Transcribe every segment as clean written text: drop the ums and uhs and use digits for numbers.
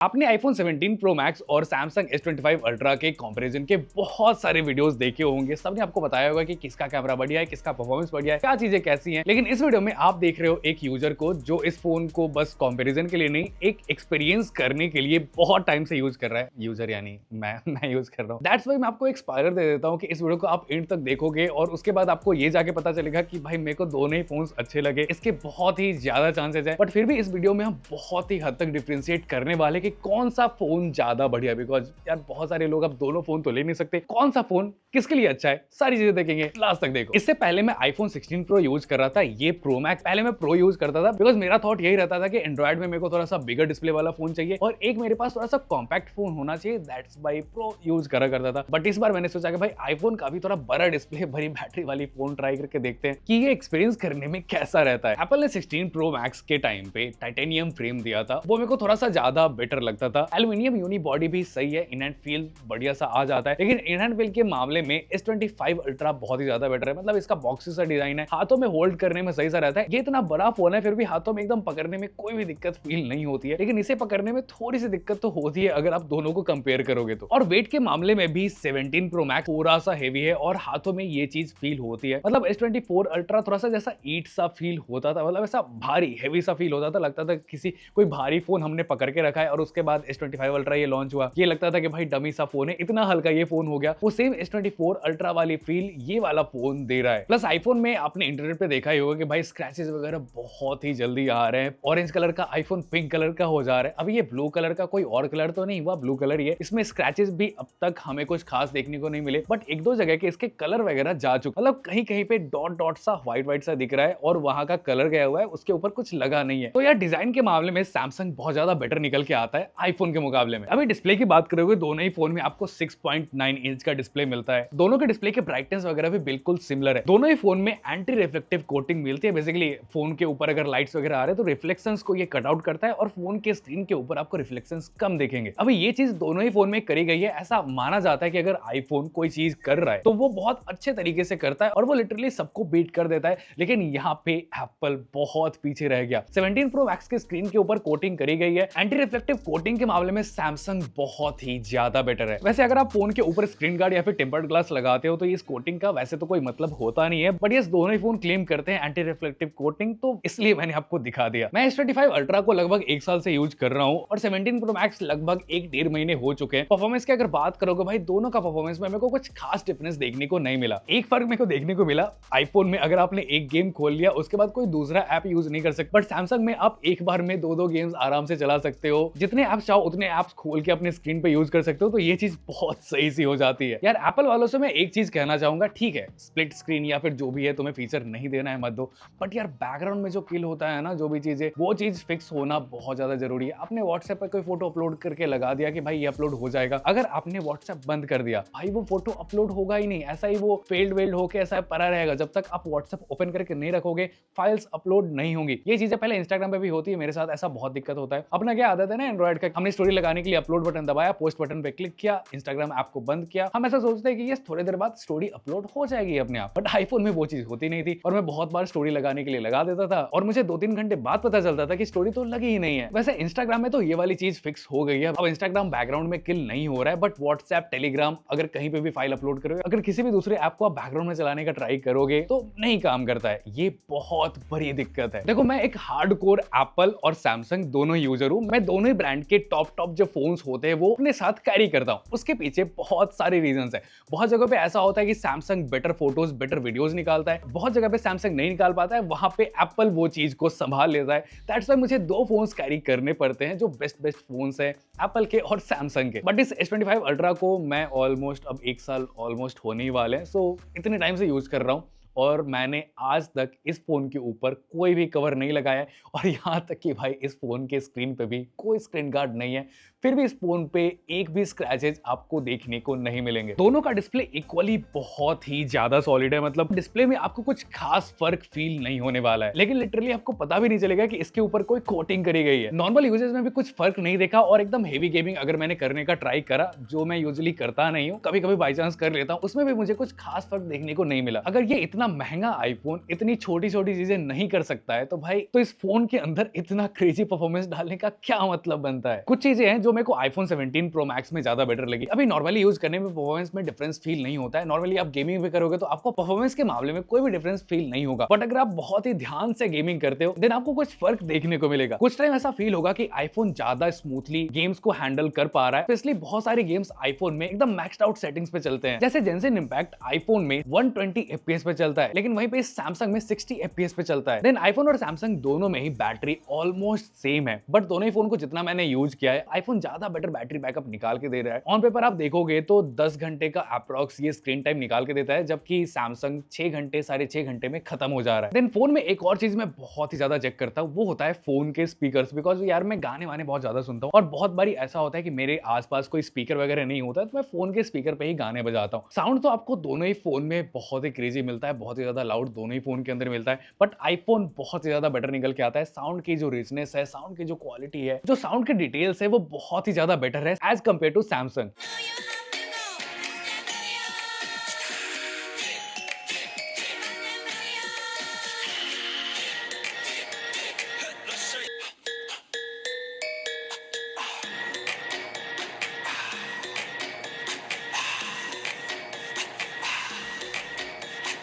आपने iPhone 17 Pro Max और Samsung S25 Ultra के कंपैरिजन के बहुत सारे वीडियोस देखे होंगे। सबने आपको बताया होगा कि किसका कैमरा बढ़िया है, किसका परफॉर्मेंस बढ़िया है, क्या चीजें कैसी हैं। लेकिन इस वीडियो में आप देख रहे हो एक यूजर को जो इस फोन को बस कंपैरिजन के लिए नहीं, एक एक्सपीरियंस करने के लिए बहुत टाइम से यूज कर रहा है। यूजर यानी मैं यूज कर रहा हूँ। दैट्स व्हाई मैं आपको एक स्पॉइलर दे देता हूँ कि इस वीडियो को आप एंड तक देखोगे और उसके बाद आपको ये जाके पता चलेगा कि भाई मेरे को दोनों ही फोन्स अच्छे लगे। इसके बहुत ही ज्यादा चांसेस है, बट फिर भी इस वीडियो में हम बहुत ही हद तक डिफरेंशिएट करने वाले कि कौन सा फोन ज्यादा बढ़िया। बिकॉज यार बहुत सारे लोग अब दोनों फोन तो ले नहीं सकते, कौन सा फोन किसके लिए अच्छा है, सारी चीजें देखेंगे, लास्ट तक देखो। इससे पहले मैं iPhone 16 Pro यूज कर रहा था, ये Pro Max पहले मैं Pro यूज करता था बिकॉज मेरा थॉट यही रहता था कि एंड्रॉइड में मेरे को थोड़ा सा बिगर डिस्प्ले वाला फोन चाहिए और एक मेरे पास थोड़ा सा कॉम्पैक्ट फोन होना चाहिए। दैट्स व्हाई Pro यूज करा करता था। बट इस बार मैंने सोचा कि भाई आईफोन का भी थोड़ा बड़ा डिस्प्ले, बड़ी बैटरी वाली फोन ट्राई करके देखते हैं कि ये एक्सपीरियंस करने में कैसा रहता है। एप्पल ने 16 Pro Max के टाइम पे टाइटेनियम फ्रेम दिया था, वो मेरे को थोड़ा सा ज्यादा बेटर लगता था। एल्यूमिनियम यूनी बॉडी भी सही है, इन हैंड फील बढ़िया सा आ जाता है, लेकिन इन हैंड फील के मामले में S25 Ultra बहुत ही ज्यादा बेटर है। मतलब इसका बॉक्सी सा डिजाइन है, हाथों में होल्ड करने में सही सा रहता है। ये इतना बड़ा फोन है फिर भी हाथों में एकदम पकड़ने में कोई भी दिक्कत फील नहीं होती है, लेकिन इसे पकड़ने में थोड़ी सी दिक्कत तो होती है अगर आप दोनों को कंपेयर करोगे तो। और वेट के मामले में भी 17 Pro Max थोड़ा सा हेवी है और हाथों में ये चीज फील होती है। मतलब S24 Ultra थोड़ा सा जैसा ईट सा फील होता था, मतलब ऐसा भारी हेवी सा फील होता था, लगता था किसी कोई भारी फोन हमने पकड़ के रखा है। और उसके बाद S25 Ultra ये लॉन्च हुआ, ये लगता था कि भाई डमी सा फोन है, इतना हल्का ये फोन हो गया। वो सेम S24 Ultra वाली फील ये वाला फोन दे रहा है। प्लस आईफोन में आपने इंटरनेट पे देखा ही होगा कि भाई स्क्रैचेस वगैरह बहुत ही जल्दी आ रहे हैं। ऑरेंज कलर का आईफोन पिंक कलर का हो जा रहा है। अभी ये ब्लू कलर का कोई और कलर तो नहीं हुआ, ब्लू कलर ही है। इसमें स्क्रैचेस भी अब तक हमें कुछ खास देखने को नहीं मिले, बट एक दो जगह के इसके कलर वगैरह जा चुके, मतलब कहीं कहीं पे डॉट डॉट सा व्हाइट सा दिख रहा है और वहां का कलर गया हुआ है, उसके ऊपर कुछ लगा नहीं है। तो यार डिजाइन के मामले में सैमसंग बहुत ज्यादा बेटर निकल के आता है आईफोन के मुकाबले में। अभी डिस्प्ले की बात करोगे, दोनों ही फोन में आपको 6.9 इंच का डिस्प्ले मिलता है। दोनों के डिस्प्ले के ब्राइटनेस वगैरह भी बिल्कुल सिमिलर है। दोनों ही फोन में एंटी रिफ्लेक्टिव कोटिंग मिलती है। बेसिकली फोन के ऊपर अगर लाइट्स वगैरह आ रहे हैं तो रिफ्लेक्शंस को ये कट आउट करता है और फोन के स्क्रीन के ऊपर आपको रिफ्लेक्शंस कम दिखेंगे। अभी ये चीज दोनों ही फोन में करी गई है। ऐसा माना जाता है कि अगर आईफोन कोई चीज कर रहा है तो वो बहुत अच्छे तरीके से करता है और वो लिटरली सबको बीट कर देता है, लेकिन यहाँ पे एप्पल बहुत पीछे रह गया। 17 Pro Max के स्क्रीन के ऊपर कोटिंग करी गई है। एंटी रिफ्लेक्टिव कोटिंग के मामले में सैमसंग बहुत ही ज्यादा बेटर है। वैसे अगर आप फोन के ऊपर स्क्रीन गार्ड या फिर टेम्पर्ड ग्लास लगाते हो तो इस कोटिंग का वैसे तो कोई मतलब होता नहीं है, बट ये दोनों ही फोन क्लेम करते हैं एंटी रिफ्लेक्टिव कोटिंग, तो इसलिए मैंने आपको दिखा दिया। मैं S25 Ultra को लगभग 1 साल से यूज कर रहा हूं और 17 Pro Max लगभग 1-1.5 महीने हो चुके हैं। परफॉर्मेंस की अगर बात करोगे भाई, दोनों का परफॉर्मेंस में मेरे को कुछ खास डिफरेंस देखने को नहीं मिला। एक फर्क मेरे को देखने को मिला, आईफोन में अगर आपने एक गेम खोल लिया उसके बाद कोई दूसरा ऐप यूज नहीं कर सकते, बट सैमसंग में आप एक बार में 2-2 गेम्स आराम से चला सकते हो। जितने ऐप्स चाहो उतने ऐप्स खोल के अपने स्क्रीन पे यूज कर सकते हो, तो ये चीज बहुत सही सी हो जाती है। यार एप्पल वालों से मैं एक चीज कहना चाहूंगा, ठीक है स्प्लिट स्क्रीन या फिर जो भी है तुम्हें फीचर नहीं देना है मत दो, बट यार बैकग्राउंड में जो किल होता है ना, जो भी चीजें, वो चीज फिक्स होना बहुत ज्यादा जरूरी है। आपने व्हाट्सएप पर कोई फोटो अपलोड करके लगा दिया कि भाई ये अपलोड हो जाएगा, अगर आपने व्हाट्सएप बंद कर दिया भाई वो फोटो अपलोड होगा ही नहीं, ऐसा ही वो फेल्ड वेल्ड होके ऐसा पड़ा रहेगा। जब तक आप व्हाट्सएप ओपन करके नहीं रखोगे फाइल्स अपलोड नहीं होंगी। ये चीजें पहले इंस्टाग्राम पे भी होती है, मेरे साथ ऐसा बहुत दिक्कत होता है। अपना क्या आदत है ना एंड्रॉइड का, हमने स्टोरी लगाने के लिए अपलोड बटन दबाया, पोस्ट बटन पे क्लिक किया, इंस्टाग्राम ऐप को बंद किया, हम ऐसा सोचते हैं कि ये थोड़ी देर बाद स्टोरी अपलोड हो जाएगी अपने आप, बट आईफोन में वो चीज होती नहीं थी और मैं बहुत बार स्टोरी लगाने के लिए लगा देता था और मुझे 2-3 घंटे बाद पता चलता था कि स्टोरी तो लगी ही नहीं है। वैसे इंस्टाग्राम में तो ये वाली चीज फिक्स हो गई है, अब इंस्टाग्राम बैकग्राउंड में किल नहीं हो रहा है, बट व्हाट्सएप, टेलीग्राम अगर कहीं पे भी फाइल अपलोड करोगे, अगर किसी भी दूसरे ऐप को आप बैकग्राउंड में चलाने का ट्राई करोगे तो नहीं काम करता है। ये बहुत बड़ी दिक्कत है। देखो मैं एक हार्डकोर एप्पल और सैमसंग दोनों यूजर हूं। मैं दोनों ही ब्रांड के टॉप जो फोन्स होते हैं वो अपने साथ कैरी करता हूं। उसके पीछे बहुत सारे रीजंस है। बहुत जगह पे ऐसा होता है कि Samsung better photos, better videos निकालता है, बहुत जगह पे सैमसंग नहीं निकाल पाता है, वहां पे एप्पल वो चीज को संभाल लेता है। दैट्स व्हाई मुझे 2 फोन्स कैरी करने पड़ते हैं जो बेस्ट फोन्स है एप्पल के और सैमसंग के। बट इस S25 Ultra को मैं ऑलमोस्ट अब 1 साल ऑलमोस्ट होने ही वाले हैं, सो इतने टाइम से यूज कर रहा हूं और मैंने आज तक इस फोन के ऊपर कोई भी कवर नहीं लगाया है और यहाँ तक कि भाई इस फोन के स्क्रीन पे भी कोई स्क्रीन गार्ड नहीं है, फिर भी इस फोन पे एक भी स्क्रैचेस आपको देखने को नहीं मिलेंगे। दोनों का डिस्प्ले इक्वली बहुत ही ज्यादा सॉलिड है, मतलब डिस्प्ले में आपको कुछ खास फर्क फील नहीं होने वाला है, लेकिन लिटरली आपको पता भी नहीं चलेगा कि इसके ऊपर कोई कोटिंग करी गई है। नॉर्मल यूजेस में भी कुछ फर्क नहीं देखा और एकदम हेवी गेमिंग अगर मैंने करने का ट्राई करा, जो मैं यूजुअली करता नहीं हूँ, कभी कभी बाई चांस कर लेता हूँ, उसमें भी मुझे कुछ खास फर्क देखने को नहीं मिला। अगर ये इतना इतना महंगा आईफोन इतनी छोटी छोटी चीजें नहीं कर सकता है तो भाई तो इस फोन के अंदर इतना क्रेजी परफॉर्मेंस डालने का क्या मतलब बनता है। कुछ चीजें हैं जो मेरे को आईफोन 17 प्रो मैक्स में ज्यादा बेटर लगी। अभी नॉर्मली यूज करने में परफॉर्मेंस में डिफरेंस फील नहीं होता है। नॉर्मली आप गेमिंग भी करोगे तो आपको परफॉर्मेंस के मामले में कोई भी डिफरेंस फील नहीं होगा, बट अगर आप बहुत ही ध्यान से गेमिंग करते हो देन आपको कुछ फर्क देखने को मिलेगा। कुछ टाइम ऐसा फील होगा कि आईफोन ज्यादा स्मूथली गेम्स को हैंडल कर पा रहा है, स्पेशली बहुत सारे गेम्स आईफोन में एकदम मैक्स्ड आउट सेटिंग्स पे चलते हैं। जैसे जेंशिन इंपैक्ट आईफोन में 120 एफपीएस पे चलता है, लेकिन वहीं पे सैमसंग में 60 एफपीएस पे चलता है। देन आईफोन और सैमसंग दोनों में ही बैटरी ऑलमोस्ट सेम है, बट दोनों ही फोन को जितना मैंने यूज किया है आईफोन ज्यादा बेटर बैटरी बैकअप निकाल के दे रहा है। ऑन पेपर आप देखोगे तो 10 घंटे का अप्रॉक्स ये स्क्रीन टाइम निकाल के देता है, जबकि सैमसंग 6 घंटे 6.5 घंटे में खत्म हो जा रहा है। देन फोन में एक और चीज मैं बहुत ही ज्यादा चेक करता हूँ, वो होता है फोन के स्पीकर्स, बिकॉज यार मैं गाने वाने बहुत ज्यादा सुनता हूँ और बहुत बारी ऐसा होता है कि मेरे आसपास कोई स्पीकर वगैरह नहीं होता है तो मैं फोन के स्पीकर पे ही गाने बजाता हूँ। साउंड तो आपको दोनों ही फोन में बहुत ही क्रेजी मिलता है, बहुत ही ज्यादा लाउड दोनों ही फोन के अंदर मिलता है, बट आईफोन बहुत ही ज्यादा बेटर निकल के आता है। साउंड की जो रिचनेस है, साउंड की जो क्वालिटी है, जो साउंड के डिटेल्स है, वो बहुत ही ज्यादा बेटर है as compare to Samsung.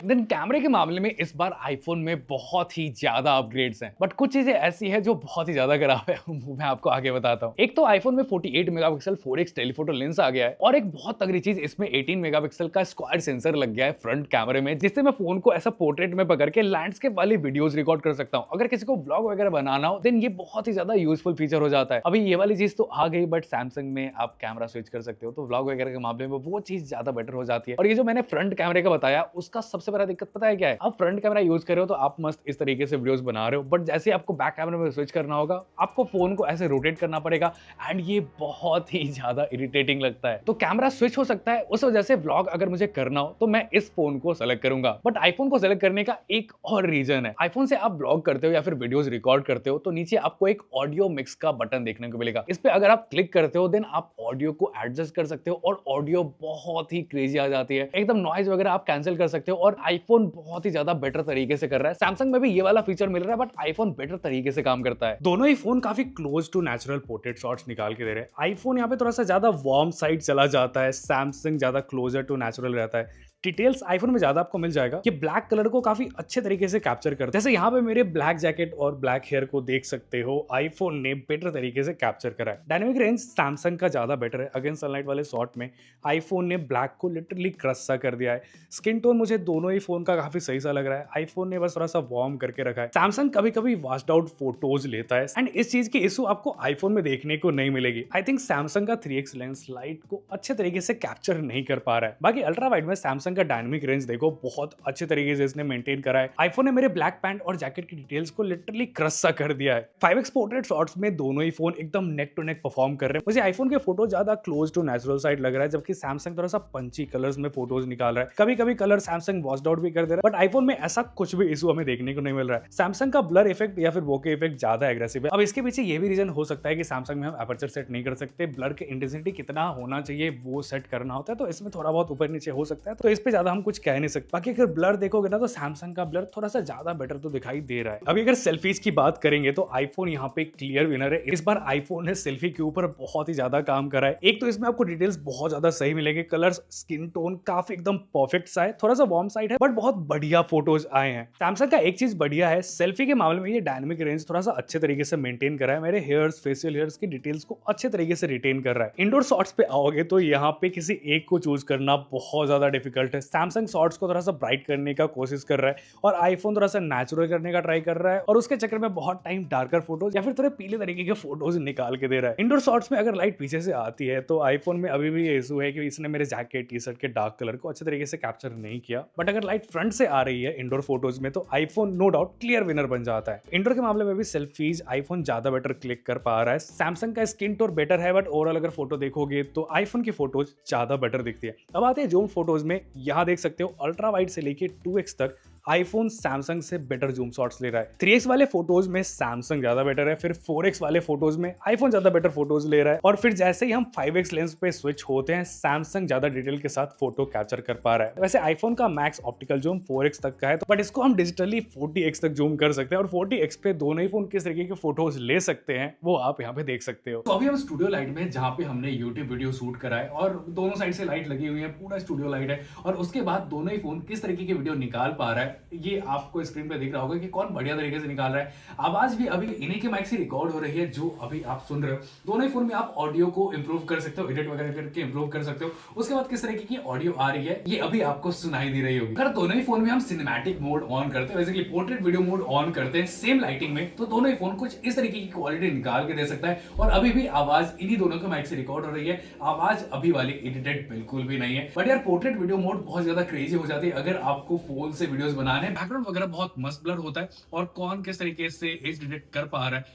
Then कैमरे के मामले में इस बार आईफोन में बहुत ही ज्यादा अपग्रेड्स हैं, बट कुछ चीजें ऐसी है जो बहुत ही ज्यादा खराब है वो मैं आपको आगे बताता हूँ। एक तो आईफोन में 48 मेगापिक्सल 4x टेलीफोटो लेंस आ गया है, और एक बहुत तगड़ी चीज इसमें 18 मेगापिक्सल का स्क्वाड सेंसर लग गया है फ्रंट कैमरे में, जिससे मैं फोन को ऐसा पोर्ट्रेट में पकड़ के लैंडस्केप वाली वीडियोस रिकॉर्ड कर सकता हूँ। अगर किसी को ब्लॉग वगैरह बनाना हो देन ये बहुत ही ज्यादा यूजफुल फीचर हो जाता है। अभी ये वाली चीज तो आ गई, बट सैमसंग में आप कैमरा स्विच कर सकते हो तो ब्लॉग वगैरह के मामले में वो चीज ज्यादा बेटर हो जाती है। और ये जो मैंने फ्रंट कैमरे का बताया उसका सबसे बड़ा दिक्कत पता है क्या है? आप फ्रंट कैमरा यूज कर रहे हो तो आप मस्त इस तरीके से वीडियोस बना रहे हो, बट जैसे आपको बैक कैमरा में स्विच करना होगा आपको फोन को ऐसे रोटेट करना पड़ेगा, एंड ये बहुत ही ज्यादा इरिटेटिंग लगता है। तो कैमरा स्विच हो सकता है, उस वजह से व्लॉग अगर मुझे करना हो तो मैं इस फोन को सेलेक्ट करूंगा। बट आईफोन को सेलेक्ट करने का एक और रीजन है। आईफोन से आप ब्लॉग करते हो या फिर वीडियोस रिकॉर्ड करते हो तो नीचे आपको एक ऑडियो मिक्स का बटन देखने को मिलेगा। इस पे अगर आप क्लिक करते हो देन आप ऑडियो को एडजस्ट कर सकते हो और ऑडियो बहुत ही क्रेजी आ जाती है, एकदम नॉइज वगैरह आप कैंसिल कर सकते हो, और आईफोन बहुत ही ज्यादा बेटर तरीके से कर रहा है। सैमसंग में भी ये वाला फीचर मिल रहा है, बट आईफोन बेटर तरीके से काम करता है। दोनों ही फोन काफी close to natural portrait shots निकाल के दे रहे हैं। आईफोन यहाँ पे थोड़ा सा ज्यादा वार्म साइड चला जाता है, सैमसंग ज्यादा क्लोजर टू नेचुरल रहता है। डिटेल्स आईफोन में ज्यादा आपको मिल जाएगा कि ब्लैक कलर को काफी अच्छे तरीके से कैप्चर करता है। जैसे यहाँ पे मेरे ब्लैक जैकेट और ब्लैक हेयर को देख सकते हो, आईफोन ने बेटर तरीके से कैप्चर करा है। डायनेमिक रेंज सैमसंग का ज्यादा बेटर है। अगेंस्ट सनलाइट वाले शॉट में आईफोन ने ब्लैक को लिटरली क्रश सा कर दिया है। स्किन टोन मुझे दोनों ही फोन का काफी सही सा लग रहा है। आईफोन ने बस थोड़ा सा वार्म करके रखा है। सैमसंग कभी कभी वाश्ड आउट फोटोज लेता है, एंड इस चीज की इशू आपको आईफोन में देखने को नहीं मिलेगी। आई थिंक सैमसंग का 3x लेंस लाइट को अच्छे तरीके से कैप्चर नहीं कर पा रहा है। बाकी अल्ट्रा वाइड में सैमसंग का डायनेमिक रेंज देखो बहुत अच्छे तरीके से इसने मेंटेन करा है। आईफोन ने मेरे ब्लैक पैंट और जैकेट की डिटेल्स को लिटरली क्रश सा कर दिया है। 5x पोर्ट्रेट शॉट्स में दोनों ही फोन एकदम नेक टू नेक परफॉर्म कर रहे हैं। मुझे आईफोन के फोटो ज्यादा क्लोज टू नेचुरल साइड लग रहा है, जबकि सैमसंग थोड़ा सा पंची कलर्स में फोटोज निकाल रहा है। कभी कभी कलर सैमसंग वॉश्ड आउट भी कर दे रहा है, बट आईफोन में ऐसा कुछ भी इशू हमें देखने को नहीं मिल रहा है। सैमसंग का ब्लर इफेक्ट या फिर बोके इफेक्ट ज्यादा एग्रेसिव है। अब इसके पीछे ये भी रीजन हो सकता है कि सैमसंग में हम अपर्चर सेट नहीं कर सकते, ब्लर की इंटेंसिटी कितना होना चाहिए वो सेट करना होता है, तो इसमें थोड़ा बहुत ऊपर नीचे हो सकता है, तो इस पे ज्यादा हम कुछ कह नहीं सकते। बाकी अगर ब्लर देखोगे ना तो सैमसंग का ब्लर थोड़ा सा ज्यादा बेटर तो दिखाई दे रहा है। अभी अगर सेल्फीज की बात करेंगे तो आईफोन यहाँ पे क्लियर विनर है। इस बार आईफोन ने सेल्फी के ऊपर बहुत ही ज्यादा काम करा है। एक तो इसमें आपको डिटेल्स बहुत ज्यादा सही मिलेंगे, कलर्स स्किन टोन काफी एकदम परफेक्ट सा है, थोड़ा सा वार्म साइड है, बट बहुत बढ़िया फोटोज आए हैं। सैमसंग का एक चीज बढ़िया है, सेल्फी के मामले में ये डायनेमिक रेंज थोड़ा सा अच्छे तरीके से मेंटेन कर रहा है। मेरे हेयर्स फेशियल हेयर्स की डिटेल्स को अच्छे तरीके से रिटेन कर रहा है। इंडोर शॉट्स पे आओगे तो यहाँ पे किसी एक को चूज करना बहुत ज्यादा डिफिकल्ट है। सैमसंग शॉट्स को थोड़ा सा ब्राइट करने का कोशिश कर रहा है और आईफोन थोड़ा सा नेचुरल करने का ट्राई कर रहा है, और उसके चक्कर में बहुत टाइम डार्कर फोटोज या फिर थोड़े पीले तरीके के फोटोज निकाल के दे रहा है। इंडोर शॉट्स में अगर लाइट पीछे से आती है तो आईफोन में अभी भी ये इशू है कि इसने मेरे जैकेट टी शर्ट के डार्क कलर को अच्छे तरीके से कैप्चर नहीं किया, बट अगर लाइट फ्रंट से आ रही है इंडोर फोटोज में तो iPhone no doubt clear winner बन जाता है। इंडोर के मामले में भी सेल्फीज आईफोन ज्यादा बेटर क्लिक कर पा रहा है। सैमसंग का स्किन टोन बेटर है, बट ओवरऑल अगर फोटो देखोगे तो आईफोन की फोटोज ज्यादा बेटर दिखती है। अब आते हैं जूम फोटोज में, यहाँ देख सकते हो अल्ट्रा वाइड से लेके 2x तक आईफोन सैमसंग से बेटर जूम शॉट्स ले रहा है। 3x वाले फोटोज में सैमसंग ज्यादा बेटर है, फिर 4x वाले फोटोज में आईफोन ज्यादा बेटर फोटोज ले रहा है, और फिर जैसे ही हम 5x लेंस पे स्विच होते हैं सैमसंग ज्यादा डिटेल के साथ फोटो कैप्चर कर पा रहा है। वैसे आईफोन का मैक्स ऑप्टिकल जूम 4x तक का है, बट इसको हम डिजिटली 40x तक जूम कर सकते हैं, और 40x पे दोनों ही फोन किस तरीके के फोटोज ले सकते हैं वो आप यहाँ पे देख सकते हो। तो अभी हम स्टूडियो लाइट में जहाँ पे हमने यूट्यूब वीडियो शूट करा है और दोनों साइड से लाइट लगी हुई है, पूरा स्टूडियो लाइट है, और उसके बाद दोनों ही फोन किस तरीके की वीडियो निकाल पा रहा है ये आपको स्क्रीन पे दिख रहा होगा कि कौन बढ़िया तरीके से निकाल रहा है। आवाज भी अभी इन्हीं के माइक से रिकॉर्ड हो रही है जो अभी आप सुन रहे हो। दोनों ही फोन में आप ऑडियो को इंप्रूव कर सकते हो, एडिट वगैरह करके इंप्रूव कर सकते हो। उसके बाद किस तरीके की ऑडियो आ रही है ये अभी आपको सुनाई दे रही होगी। अगर दोनों ही फोन में हम सिनेमैटिक मोड ऑन करते हैं, basically portrait video mode on करते हैं सेम लाइटिंग में, तो दोनों ही फोन कुछ इस तरीके की क्वालिटी निकाल के दे सकता है। और अभी भी आवाज इन्हीं दोनों के माइक से रिकॉर्ड हो रही है, आवाज अभी वाली एडिटेड बिल्कुल भी नहीं है। बट यार पोर्ट्रेट वीडियो मोड बहुत ज्यादा क्रेजी हो जाती है अगर आपको फोन से वीडियोस बनाने, बैकग्राउंड वगैरह बहुत मस्त ब्लर होता है, और कौन किस तरीके से एज डिटेक्ट कर पा रहा है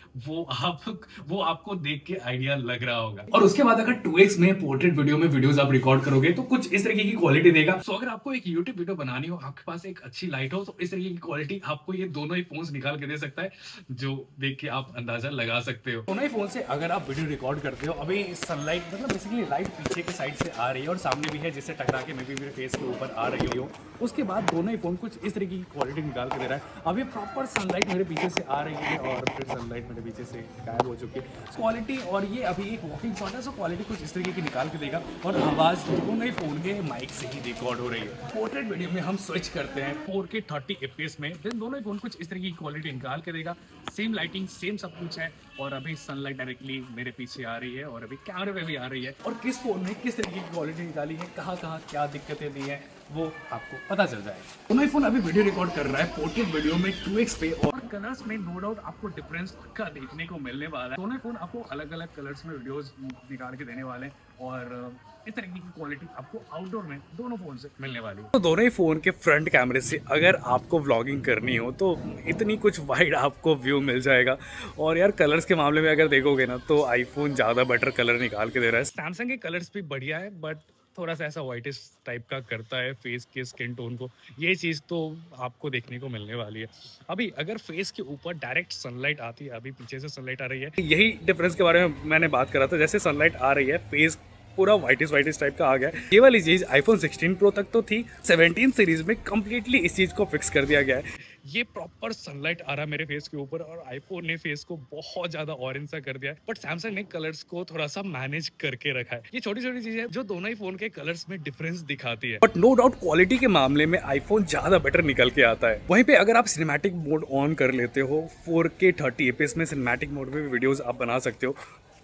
वो आपको देख के आइडिया लग रहा होगा। और उसके बाद अगर 2x में पोर्ट्रेट वीडियो में वीडियोस आप रिकॉर्ड करोगे तो कुछ इस तरीके की क्वालिटी देगा। सो अगर आपको एक यूट्यूब वीडियो बनानी हो, आपके पास एक अच्छी लाइट हो, तो इस तरीके की क्वालिटी आपको ये दोनों ही फोन्स निकाल के दे सकता है, जो देख के आप अंदाजा लगा सकते हो। दोनों ही फोन से अगर आप वीडियो रिकॉर्ड करते हो, अभी सनलाइट मतलब बेसिकली लाइट पीछे के साइड से आ रही है और सामने भी है, जिससे टकरा के मे भी मेरे फेस के ऊपर आ रही हो। उसके बाद दोनों ही फोन कुछ इस तरीके की क्वालिटी निकाल के दे रहा है। अभी प्रॉपर सनलाइट मेरे पीछे से आ रही है और फिर सनलाइट मेरे पीछे से गायब हो चुकी है क्वालिटी, और ये अभी एक वॉकिंग शॉट है, सो क्वालिटी कुछ इस तरीके की निकाल के देगा, और आवाज दोनों ही फोन के माइक से ही रिकॉर्ड हो रही है। पोर्ट्रेट वीडियो में हम स्विच करते हैं 4K 30 fps में, देन दोनों ही फोन कुछ इस तरीके की क्वालिटी निकाल के देगा। सेम लाइटिंग सेम सब कुछ है, और अभी सनलाइट डायरेक्टली मेरे पीछे आ रही है और अभी कैमरे पे भी आ रही है, और किस फोन में किस तरीके की क्वालिटी निकाली है, कहाँ क्या दिक्कतें दी हैं वो आपको पता चल जाएगा। दोनों ही फोन अभी वीडियो रिकॉर्ड कर रहा है पोर्ट्रेट वीडियो में 2x पे, और कलर्स में नो डाउट आपको डिफरेंस पक्का देखने को मिलने वाला है। दोनों ही फोन आपको अलग अलग कलर्स में वीडियोस निकाल के देने वाले हैं, और इस तरीके की क्वालिटी आपको आउटडोर में दोनों फोन से मिलने वाली है। तो दोनों ही फोन के फ्रंट कैमरे से अगर आपको व्लॉगिंग करनी हो तो इतनी कुछ वाइड आपको व्यू मिल जाएगा। और यार कलर्स के मामले में अगर देखोगे ना तो आईफोन ज़्यादा बेटर कलर निकाल के दे रहा है। सैमसंग के कलर्स भी बढ़िया है, बट थोड़ा सा ऐसा वाइटिश टाइप का करता है फेस के स्किन टोन को, ये चीज़ तो आपको देखने को मिलने वाली है। अभी अगर फेस के ऊपर डायरेक्ट सनलाइट आती है, अभी पीछे से सनलाइट आ रही है, यही डिफरेंस के बारे में मैंने बात करा था। जैसे सनलाइट आ रही है फेस पूरा वाइटिश टाइप का आ गया। ये वाली चीज आईफोन 16 प्रो तक तो थी, 17 सीरीज में कंप्लीटली इस चीज को फिक्स कर दिया गया है। ये प्रॉपर सनलाइट आ रहा है मेरे फेस के ऊपर, और आईफोन ने फेस को बहुत ज्यादा ऑरेंज सा कर दिया है, बट सैमसंग ने कलर्स को थोड़ा सा मैनेज करके रखा है। ये छोटी छोटी चीजें जो दोनों ही फोन के कलर्स में डिफरेंस दिखाती है, बट नो डाउट क्वालिटी के मामले में आईफोन ज्यादा बेटर निकल के आता है। वहीं पे अगर आप सिनेमैटिक मोड ऑन कर लेते हो, 4K 30 fps में सिनेमैटिक मोड में भी वीडियोस आप बना सकते हो,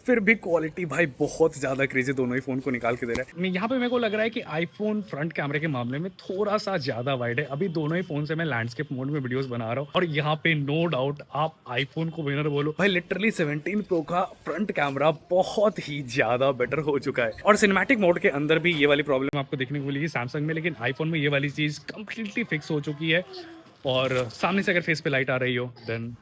फिर भी क्वालिटी भाई बहुत ज्यादा क्रेजी दोनों ही फोन को निकाल के दे रहा है। यहाँ पे मेरे को लग रहा है कि आईफोन फ्रंट कैमरे के मामले में थोड़ा सा ज्यादा वाइड है। अभी दोनों ही फोन से मैं लैंडस्केप मोड में वीडियोस बना रहा हूँ, और यहाँ पे नो डाउट आप आईफोन को विनर बोलो भाई। लिटरली 17 प्रो का फ्रंट कैमरा बहुत ही ज्यादा बेटर हो चुका है, और सिनेमैटिक मोड के अंदर भी ये वाली प्रॉब्लम आपको देखने को मिलेगी सैमसंग में, लेकिन आईफोन में ये वाली चीज कंप्लीटली फिक्स हो चुकी है। और सामने से अगर फेस पे लाइट आ रही हो देन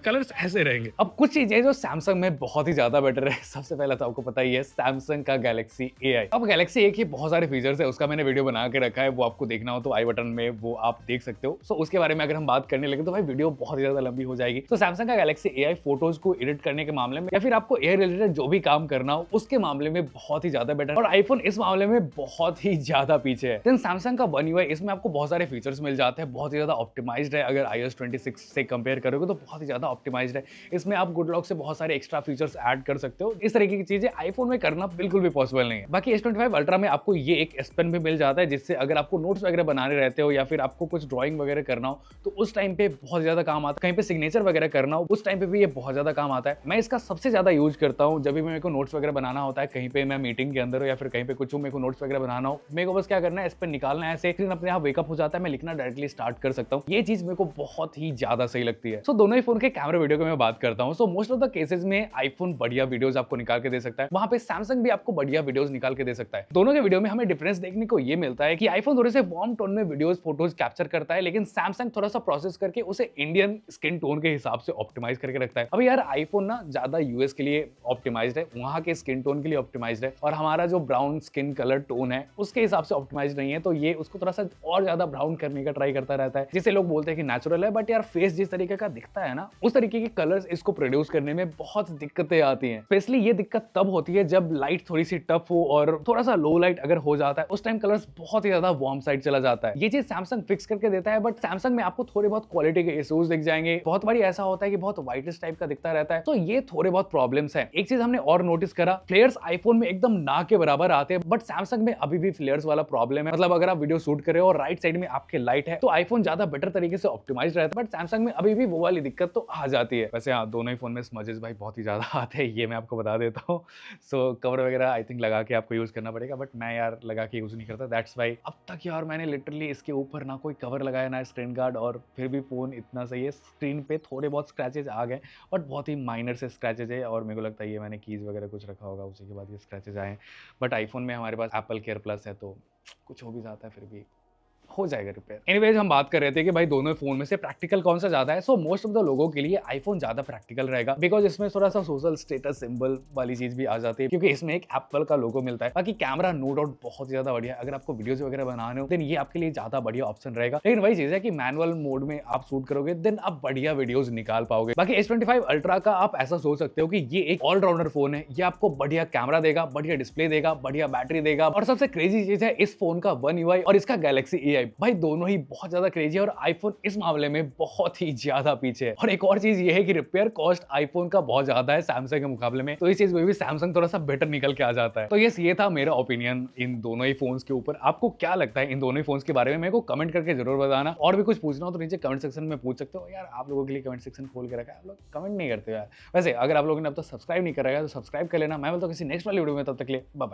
कलर्स ऐसे रहेंगे। अब कुछ चीजें जो सैमसंग में बहुत ही ज्यादा बेटर है, सबसे पहले तो आपको पता ही है सैमसंग का गैलेक्सी AI। अब गैलेक्सी A के बहुत सारे फीचर्स है, उसका मैंने वीडियो बना के रखा है, वो आपको देखना हो तो आई बटन में वो आप देख सकते हो। सो उसके बारे में अगर हम बात करने लगे तो भाई वीडियो बहुत ज्यादा लंबी हो जाएगी। तो सैमसंग का गैलेक्सी AI फोटोज को एडिट करने के मामले में या फिर आपको एआई रिलेटेड जो भी काम करना हो उसके मामले में बहुत ही ज्यादा बेटर, और आईफोन इस मामले में बहुत ही ज्यादा पीछे है। देन सैमसंग का One UI, इसमें आपको बहुत सारे फीचर्स मिल जाते हैं, बहुत ही ज्यादा ऑप्टिमाइज्ड है। अगर iOS 26 से कंपेयर करोगे तो बहुत ही ज्यादा ऑप्टिमाइज्ड है। इसमें आप गुड लॉक से बहुत सारे एक्स्ट्रा फीचर्स ऐड कर सकते हो। इस तरीके की चीजें आईफोन में करना बिल्कुल भी पॉसिबल नहीं है। बाकी S25 अल्ट्रा में आपको ये एक S Pen भी मिल जाता है, जिससे अगर आपको नोट्स वगैरह बनाने रहते हो या फिर आपको कुछ ड्राइंग वगैरह करना हो तो उस टाइम पे बहुत ज्यादा काम आता है। कहीं पे सिग्नेचर वगैरह करना हो उस टाइम पे भी ये बहुत ज्यादा काम आता है। मैं इसका सबसे ज्यादा यूज करता हूँ जब भी मेरे को नोट्स वगैरह बनाना होता है, कहीं पे मैं मीटिंग के अंदर हो या फिर कहीं पे कुछ हो, मेरे को नोट्स वगैरह बनाना हो, मेरे को बस क्या करना है, S Pen निकालना है, ऐसे स्क्रीन अपने आप वेकअप हो जाता है, मैं लिखना डायरेक्टली स्टार्ट कर सकता हूँ। ये चीज मेरे को बहुत ही ज्यादा सही लगती है। सो दोनों ही फोन के कैमरा वीडियो की मैं बात करता हूँ, so most of the cases में आईफोन बढ़िया वीडियोस आपको निकाल के दे सकता है, वहां पे सैमसंग भी आपको बढ़िया वीडियोस निकाल के दे सकता है। दोनों के वीडियो में हमें डिफरेंस देखने को ये मिलता है कि आईफोन थोड़े से वार्म टोन में वीडियोस फोटोज कैप्चर करता है, लेकिन सैमसंग थोड़ा सा प्रोसेस करके उसे इंडियन स्किन टोन के हिसाब से ऑप्टिमाइज करके रखता है। अभी यार आईफोन ना ज्यादा यूएस के लिए ऑप्टिमाइज्ड है, वहां के स्किन टोन के लिए ऑप्टिमाइज्ड है, और हमारा जो ब्राउन स्किन कलर टोन है उसके हिसाब से ऑप्टिमाइज्ड नहीं है, तो ये उसको थोड़ा सा और ज्यादा ब्राउन करने का ट्राई करता रहता है, जिसे लोग बोलते हैं कि नेचुरल है। बट यार फेस जिस तरीके का दिखता है ना, उस तरीके के कलर्स इसको प्रोड्यूस करने में बहुत दिक्कतें आती हैं। स्पेशली ये दिक्कत तब होती है जब लाइट थोड़ी सी टफ हो और थोड़ा सा लो लाइट अगर हो जाता है, उस टाइम कलर्स बहुत ही ज्यादा वार्म साइड चला जाता है। ये चीज सैमसंग फिक्स करके देता है, बट सैमसंग में आपको थोड़े बहुत क्वालिटी के इश्यूज दिख जाएंगे। बहुत बारी ऐसा होता है कि बहुत वाइटिश टाइप का दिखता रहता है, तो ये थोड़े बहुत प्रॉब्लम्स हैं। एक चीज हमने और नोटिस करा, फ्लेयर्स आईफोन में एकदम ना के बराबर आते हैं, बट सैमसंग में अभी भी फ्लेयर्स वाला प्रॉब्लम है। मतलब अगर आप वीडियो शूट कर रहे हो और राइट साइड में आपके लाइट है, तो आईफोन ज्यादा बेटर तरीके से ऑप्टिमाइज रहता है, बट सैमसंग में अभी भी वो वाली दिक्कत तो आ जाती है। वैसे हाँ, दोनों ही फोन में स्मजेस भाई बहुत ही ज्यादा आते हैं, ये मैं आपको बता देता हूँ। सो कवर वगैरह आई थिंक लगा के आपको यूज करना पड़ेगा, बट मैं यार लगा के यूज नहीं करता, दैट्स वाई अब तक यार मैंने लिटरली इसके ऊपर ना कोई कवर लगाया ना स्क्रीन गार्ड, और फिर भी फोन इतना सही है। स्क्रीन पे थोड़े बहुत स्क्रैचेज आ गए, बट बहुत ही माइनर से स्क्रैचेज है, और मेरे को लगता है ये मैंने कीज वगैरह कुछ रखा होगा, उसी के बाद ये स्क्रैचेज आए हैं। बट आईफोन में हमारे पास एप्पल केयर प्लस है, तो कुछ हो भी जाता है, फिर भी हो जाएगा रिपेयर। एनीवेज हम बात कर रहे थे कि भाई दोनों फोन में से प्रैक्टिकल कौन सा ज्यादा है। सो मोस्ट ऑफ द लोगों के लिए आईफोन ज्यादा प्रैक्टिकल रहेगा, बिकॉज इसमें थोड़ा सा सोशल स्टेटस सिंबल वाली चीज भी आ जाती है, क्योंकि इसमें एक एप्पल का लोगो मिलता है। बाकी कैमरा नो डाउट बहुत ज्यादा बढ़िया है, अगर आपको वीडियोज वगैरह बनाने हो देन ये आपके लिए ज्यादा बढ़िया ऑप्शन रहेगा। लेकिन वही चीज है कि मैनुअल मोड में आप शूट करोगे देन आप बढ़िया वीडियोज निकाल पाओगे। बाकी S25 अल्ट्रा का आप ऐसा सोच सकते हो कि ये एक ऑलराउंडर फोन है, ये आपको बढ़िया कैमरा देगा, बढ़िया डिस्प्ले देगा, बढ़िया बैटरी देगा, और सबसे क्रेजी चीज है इस फोन का One UI और इसका Galaxy AI, भाई दोनों ही बहुत ज्यादा क्रेजी है, और आईफोन इस मामले में बहुत ही ज्यादा पीछे है। और एक और चीज ये है कि रिपेयर कॉस्ट आईफोन का बहुत ज्यादा है सैमसंग के मुकाबले में, तो इस चीज में भी सैमसंग थोड़ा सा बेटर निकल के आ जाता है। तो ये था मेरा ओपिनियन इन दोनों ही फोन्स के ऊपर। आपको क्या लगता है इन दोनों ही फोन्स के बारे में, मेरे को कमेंट करके जरूर बताना। और भी कुछ पूछना हो तो नीचे कमेंट सेक्शन में पूछ सकते हो। यार आप लोगों के लिए कमेंट सेक्शन खोल के रखा है, आप लोग कमेंट नहीं करते यार। वैसे अगर आप लोगों ने अब तक सब्सक्राइब नहीं करा है तो सब्सक्राइब कर लेना। मैं बोलता हूं किसी नेक्स्ट वाली वीडियो में, तब तक के लिए बाय बाय।